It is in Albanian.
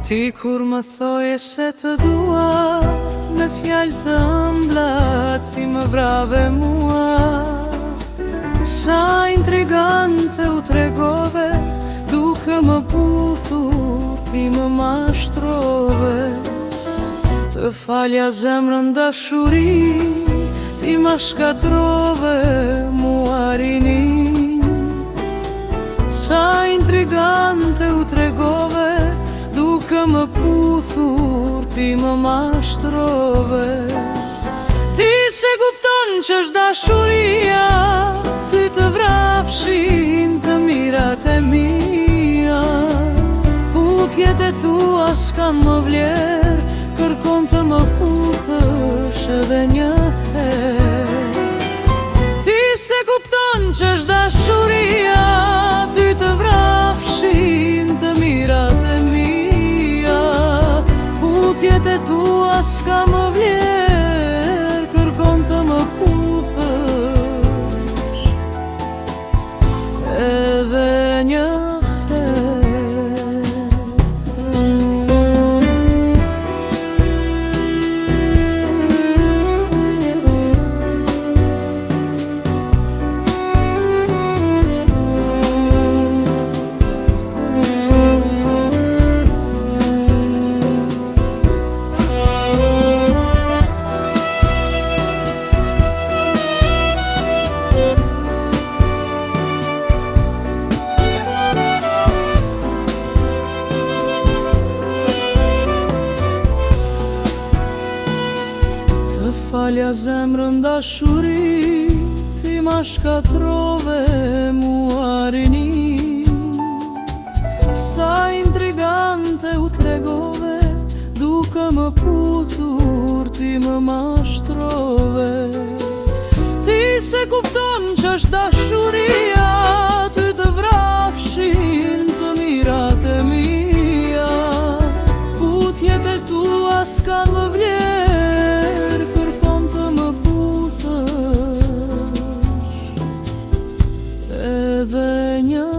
Ti kur më thoje se të dua, me fjalë të ëmbla ti më vrave mua. Sa intrigante u tregove, duke më puthur ti më mashtrove. Të falja zemrën dashuri, ti më shkatrove mua rinin. Sa intrigante u tregove, duke më puthur ti më mashtrove. Ti se kupton që është dashuria, ty të vrafshin të mirat e mia. Puthjet e tua s'kan më vlerë, kërkon të më puthësh edhe një herë. Ti se kupton që është dashuria, ty të vrafshin të mirat e mia. Puthjet e tua s'ka më vlerë, kërkon të më puthësh edhe një falja zemrën dashuri, ti ma shkatrove mua rinin. Sa intrigante u tregove, duke më puthur ti më mashtrove. Ti se kupton që është dashuria, ty të vrafshin të mirat e mia. Puthjet e tua s'kan më vlerë, edhe një